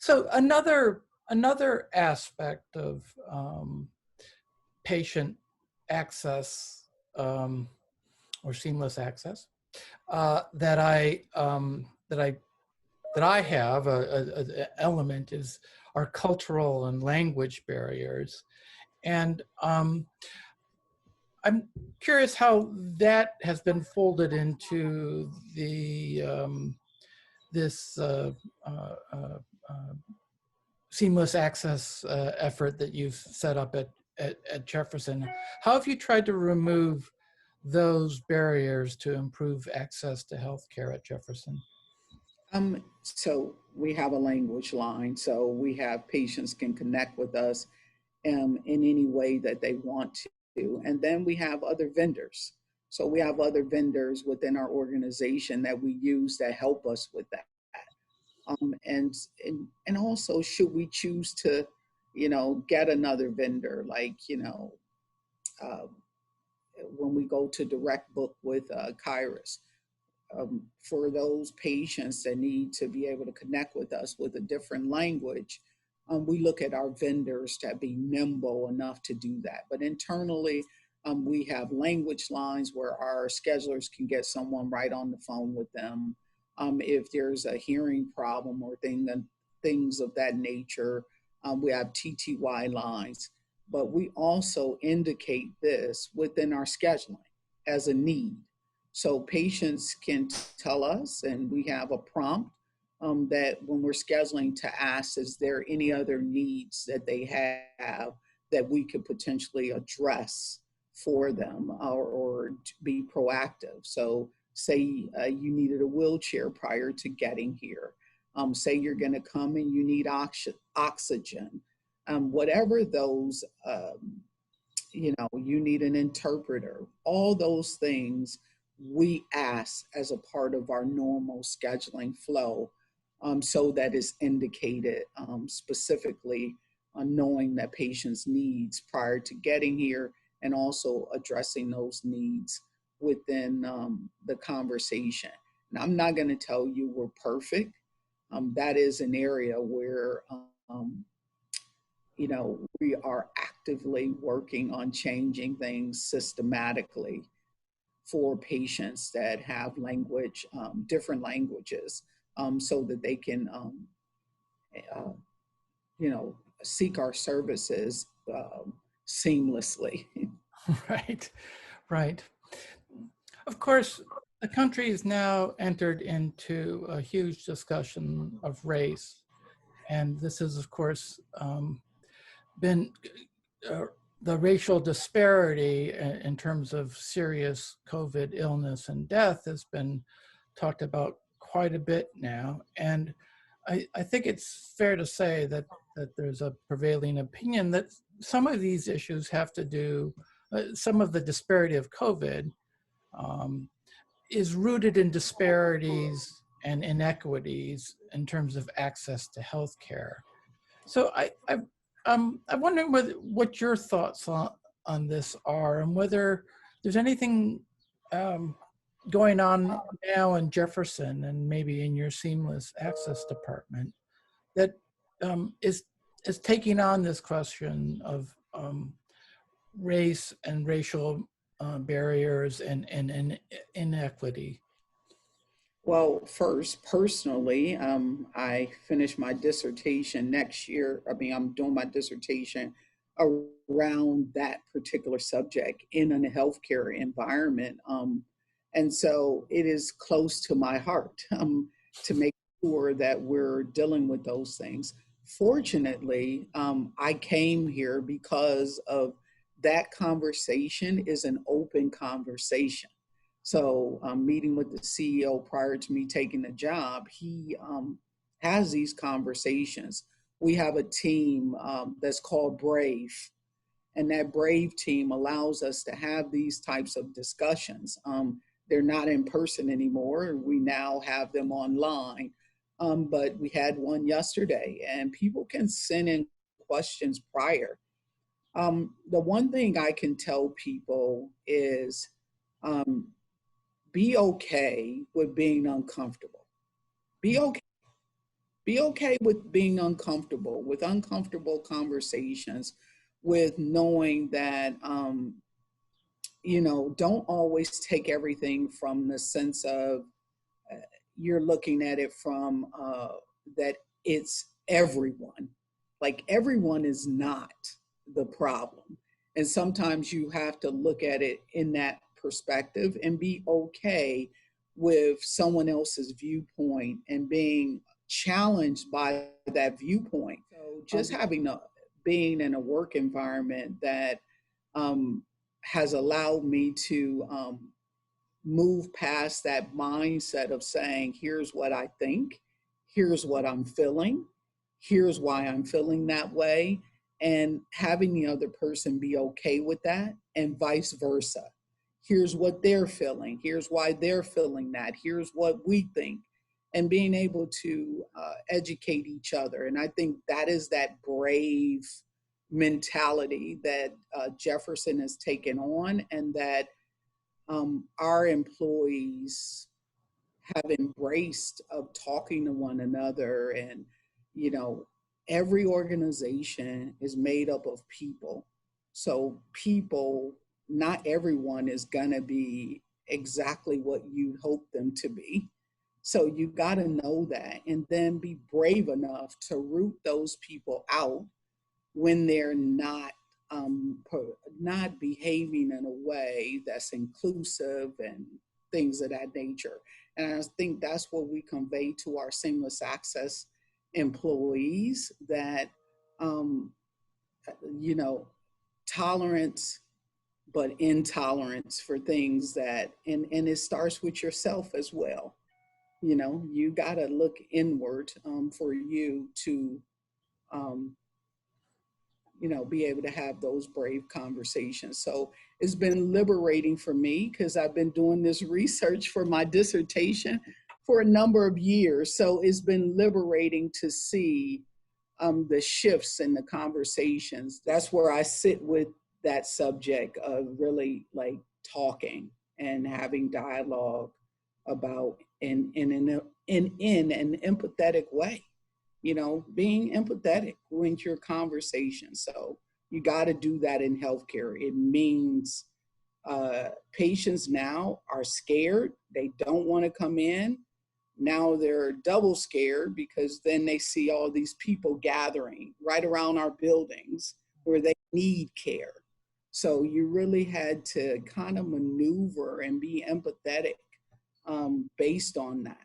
So another aspect of patient access or seamless access that I have a element is our cultural and language barriers, and I'm curious how that has been folded into the this seamless access effort that you've set up at Jefferson. How have you tried to remove those barriers to improve access to healthcare at Jefferson? So we have a language line, so we have patients can connect with us in any way that they want to. And then we have other vendors. So we have other vendors within our organization that we use that help us with that. And also, should we choose to, get another vendor, like, uh, when we go to direct book with Kairos, for those patients that need to be able to connect with us with a different language, we look at our vendors to be nimble enough to do that. But internally, we have language lines where our schedulers can get someone right on the phone with them. If there's a hearing problem or things of that nature, we have TTY lines. But we also indicate this within our scheduling as a need. So patients can tell us, and we have a prompt that when we're scheduling to ask, is there any other needs that they have that we could potentially address for them, or be proactive. So say you needed a wheelchair prior to getting here. Say you're going to come and you need oxygen. Whatever those, you need an interpreter. All those things we ask as a part of our normal scheduling flow, so that is indicated specifically on knowing that patients' needs prior to getting here, and also addressing those needs within the conversation. And I'm not going to tell you we're perfect. That is an area where we are actively working on changing things systematically for patients that have different languages, so that they can, seek our services seamlessly. Right, right. Of course, the country has now entered into a huge discussion of race. And this has, of course, been the racial disparity in terms of serious COVID illness and death has been talked about quite a bit now. And I think it's fair to say that there's a prevailing opinion that some of these issues have to do, some of the disparity of COVID is rooted in disparities and inequities in terms of access to healthcare. So I'm wondering what your thoughts on this are, and whether there's anything going on now in Jefferson and maybe in your seamless access department that is taking on this question of race and racial barriers and inequity. Well, first, personally, I finish my dissertation next year. I'm doing my dissertation around that particular subject in a healthcare environment. And so it is close to my heart to make sure that we're dealing with those things. Fortunately, I came here because of that conversation is an open conversation. So meeting with the CEO prior to me taking the job, he has these conversations. We have a team that's called Brave, and that Brave team allows us to have these types of discussions. They're not in person anymore. We now have them online, but we had one yesterday, and people can send in questions prior. The one thing I can tell people is, be okay with being uncomfortable. Be okay. Be okay with being uncomfortable, with uncomfortable conversations, with knowing that, don't always take everything from the sense of uh, you're looking at it from that it's everyone. Like everyone is not the problem. And sometimes you have to look at it in that perspective and be okay with someone else's viewpoint and being challenged by that viewpoint. So just being in a work environment that um, has allowed me to move past that mindset of saying, here's what I think, here's what I'm feeling, here's why I'm feeling that way, and having the other person be okay with that, and vice versa. Here's what they're feeling, here's why they're feeling that, here's what we think, and being able to educate each other. And I think that is that brave mentality that Jefferson has taken on, and that our employees have embraced of talking to one another. And you know every organization is made up of people, so people, not everyone is going to be exactly what you hope them to be. So you got to know that, and then be brave enough to root those people out when they're not behaving in a way that's inclusive and things of that nature. And I think that's what we convey to our seamless access employees, that um, you know tolerance but intolerance for things that, and it starts with yourself as well. You got to look inward for you to um, be able to have those brave conversations. So it's been liberating for me because I've been doing this research for my dissertation for a number of years. So it's been liberating to see the shifts in the conversations. That's where I sit with that subject of really like talking and having dialogue about in an empathetic way, being empathetic with your conversation. So you got to do that in healthcare. It means patients now are scared. They don't want to come in. Now they're double scared because then they see all these people gathering right around our buildings where they need care. So you really had to kind of maneuver and be empathetic based on that.